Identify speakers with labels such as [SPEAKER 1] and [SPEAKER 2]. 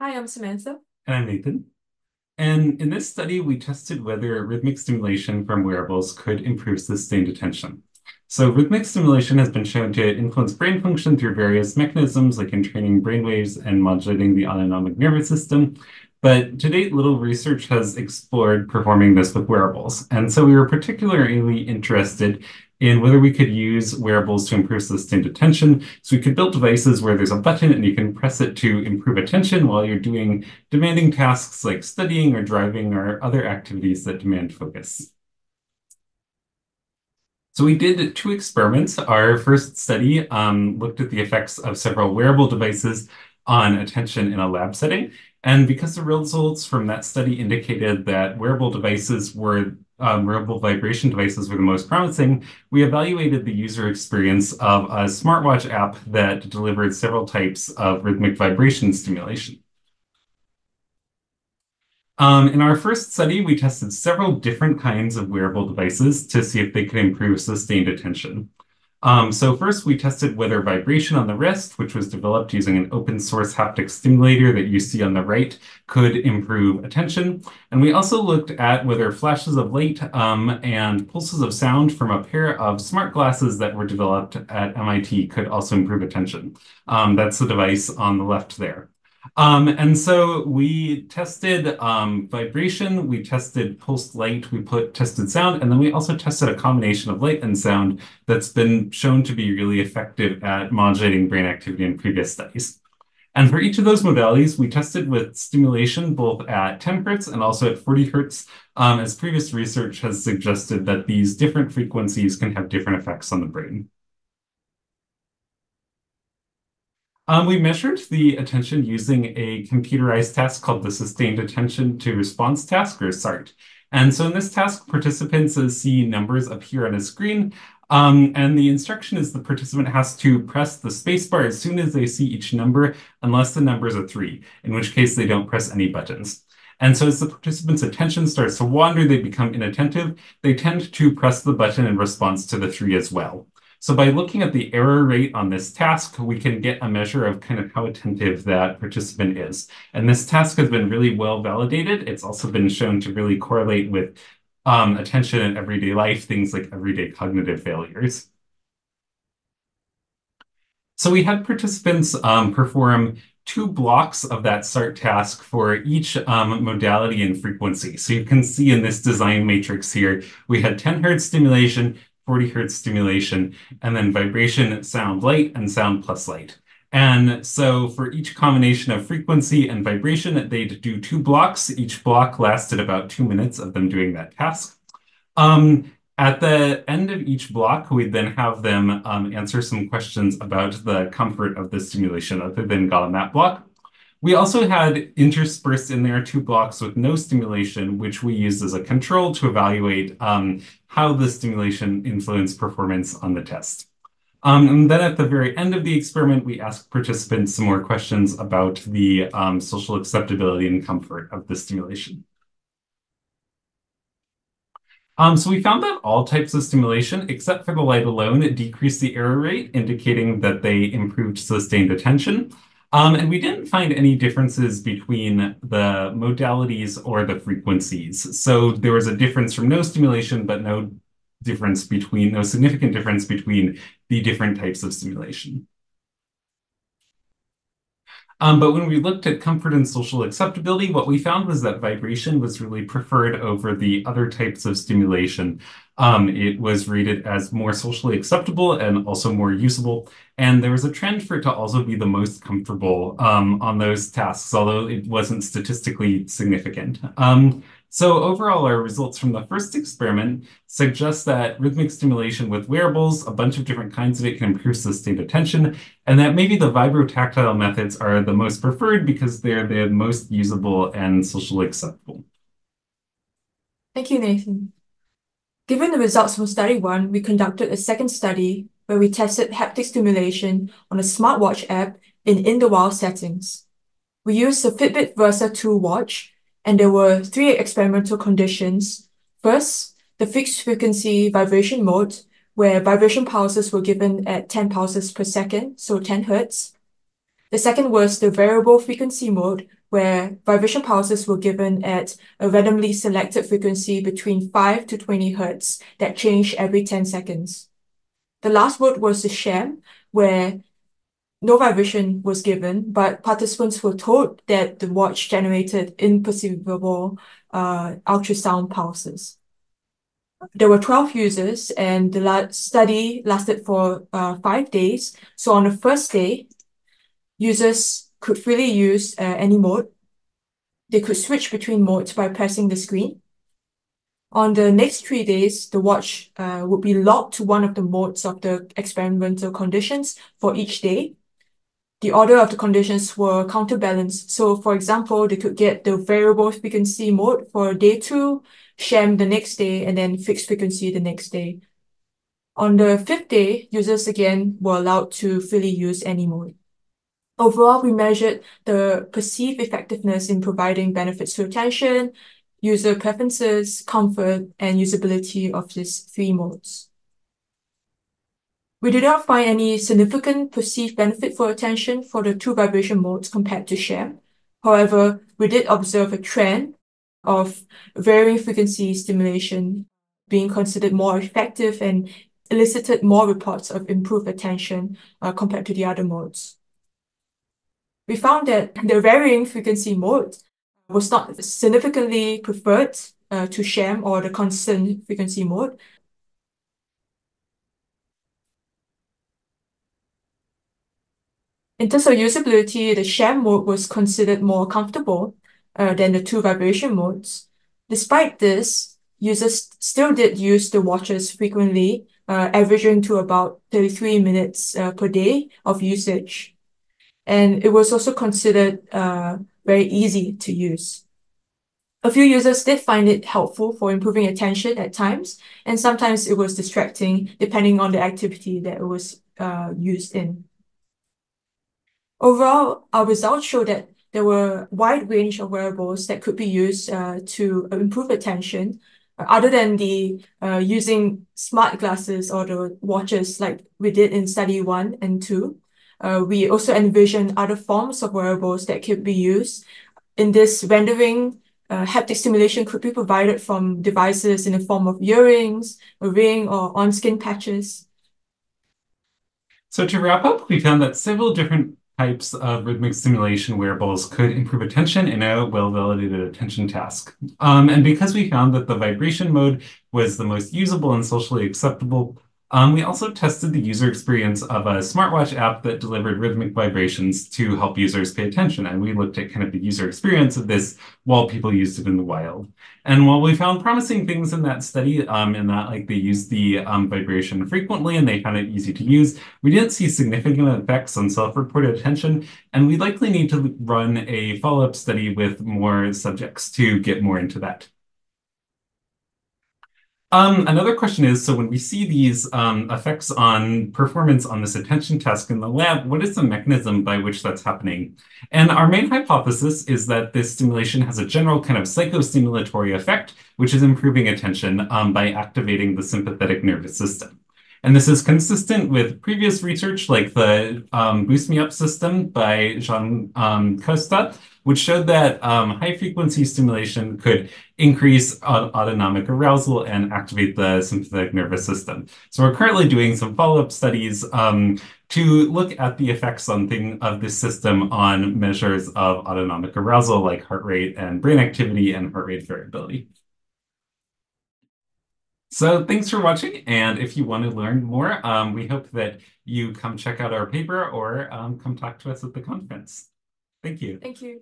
[SPEAKER 1] Hi, I'm Samantha.
[SPEAKER 2] And I'm Nathan. And in this study, we tested whether rhythmic stimulation from wearables could improve sustained attention. So rhythmic stimulation has been shown to influence brain function through various mechanisms like entraining brainwaves and modulating the autonomic nervous system. But to date, little research has explored performing this with wearables. And so we were particularly interested in whether we could use wearables to improve sustained attention. So we could build devices where there's a button and you can press it to improve attention while you're doing demanding tasks like studying or driving or other activities that demand focus. So we did two experiments. Our first study looked at the effects of several wearable devices on attention in a lab setting. And because the results from that study indicated that wearable vibration devices were the most promising, we evaluated the user experience of a smartwatch app that delivered several types of rhythmic vibration stimulation. In our first study, we tested several different kinds of wearable devices to see if they could improve sustained attention. So first, we tested whether vibration on the wrist, which was developed using an open source haptic stimulator that you see on the right, could improve attention. And we also looked at whether flashes of light and pulses of sound from a pair of smart glasses that were developed at MIT could also improve attention. That's the device on the left there. And so we tested vibration, we tested pulsed light, tested sound, and then we also tested a combination of light and sound that's been shown to be really effective at modulating brain activity in previous studies. And for each of those modalities, we tested with stimulation both at 10 hertz and also at 40 hertz, as previous research has suggested that these different frequencies can have different effects on the brain. We measured the attention using a computerized task called the Sustained Attention to Response Task, or SART. And so in this task, participants see numbers appear on a screen, and the instruction is the participant has to press the spacebar as soon as they see each number, unless the number is a 3, in which case they don't press any buttons. And so as the participant's attention starts to wander, they become inattentive, they tend to press the button in response to the 3 as well. So by looking at the error rate on this task, we can get a measure of kind of how attentive that participant is. And this task has been really well validated. It's also been shown to really correlate with attention in everyday life, things like everyday cognitive failures. So we had participants perform two blocks of that SART task for each modality and frequency. So you can see in this design matrix here, we had 10 hertz stimulation, 40 hertz stimulation, and then vibration, sound, light, and sound plus light. And so for each combination of frequency and vibration, they'd do two blocks. Each block lasted about 2 minutes of them doing that task. At the end of each block, we then have them answer some questions about the comfort of the stimulation other than got on that block. We also had interspersed in there two blocks with no stimulation, which we used as a control to evaluate how the stimulation influenced performance on the test. And then at the very end of the experiment, we asked participants some more questions about the social acceptability and comfort of the stimulation. So we found that all types of stimulation, except for the light alone, decreased the error rate, indicating that they improved sustained attention. And we didn't find any differences between the modalities or the frequencies. So there was a difference from no stimulation, but no significant difference between the different types of stimulation. But when we looked at comfort and social acceptability, what we found was that vibration was really preferred over the other types of stimulation. It was rated as more socially acceptable and also more usable. And there was a trend for it to also be the most comfortable on those tasks, although it wasn't statistically significant. So overall, our results from the first experiment suggest that rhythmic stimulation with wearables, a bunch of different kinds of it, can improve sustained attention, and that maybe the vibrotactile methods are the most preferred because they're the most usable and socially acceptable.
[SPEAKER 1] Thank you, Nathan. Given the results from study one, we conducted a second study where we tested haptic stimulation on a smartwatch app in in-the-wild settings. We used the Fitbit Versa 2 watch, and there were three experimental conditions. First, the fixed frequency vibration mode, where vibration pulses were given at 10 pulses per second, so 10 hertz. The second was the variable frequency mode, where vibration pulses were given at a randomly selected frequency between 5 to 20 Hertz that changed every 10 seconds. The last mode was the sham, where no vibration was given, but participants were told that the watch generated imperceivable ultrasound pulses. There were 12 users, and the study lasted for 5 days. So on the first day, users could freely use any mode. They could switch between modes by pressing the screen. On the next 3 days, the watch would be locked to one of the modes of the experimental conditions for each day. The order of the conditions were counterbalanced. So, for example, they could get the variable frequency mode for day 2, sham the next day, and then fixed frequency the next day. On the 5th day, users again were allowed to freely use any mode. Overall, we measured the perceived effectiveness in providing benefits to attention, user preferences, comfort, and usability of these 3 modes. We did not find any significant perceived benefit for attention for the 2 vibration modes compared to sham. However, we did observe a trend of varying frequency stimulation being considered more effective and elicited more reports of improved attention compared to the other modes. We found that the varying frequency mode was not significantly preferred to sham or the constant frequency mode. In terms of usability, the sham mode was considered more comfortable than the 2 vibration modes. Despite this, users still did use the watches frequently, averaging to about 33 minutes per day of usage. And it was also considered very easy to use. A few users did find it helpful for improving attention at times, and sometimes it was distracting depending on the activity that it was used in. Overall, our results show that there were a wide range of wearables that could be used to improve attention, other than the using smart glasses or the watches like we did in study 1 and 2. We also envision other forms of wearables that could be used. In this rendering, haptic stimulation could be provided from devices in the form of earrings, a ring, or on-skin patches.
[SPEAKER 2] So to wrap up, we found that several different types of rhythmic stimulation wearables could improve attention in a well-validated attention task. And because we found that the vibration mode was the most usable and socially acceptable, we also tested the user experience of a smartwatch app that delivered rhythmic vibrations to help users pay attention. And we looked at kind of the user experience of this while people used it in the wild. And while we found promising things in that study, in that like they used the vibration frequently and they found it easy to use, we didn't see significant effects on self-reported attention. And we likely need to run a follow-up study with more subjects to get more into that. Another question is, so when we see these effects on performance on this attention task in the lab, what is the mechanism by which that's happening? And our main hypothesis is that this stimulation has a general kind of psychostimulatory effect, which is improving attention by activating the sympathetic nervous system. And this is consistent with previous research like the Boost Me Up system by Zhang which showed that high-frequency stimulation could increase autonomic arousal and activate the sympathetic nervous system. So we're currently doing some follow-up studies to look at the effects of this system on measures of autonomic arousal like heart rate and brain activity and heart rate variability. So thanks for watching, and if you want to learn more, we hope that you come check out our paper or come talk to us at the conference. Thank you.
[SPEAKER 1] Thank you.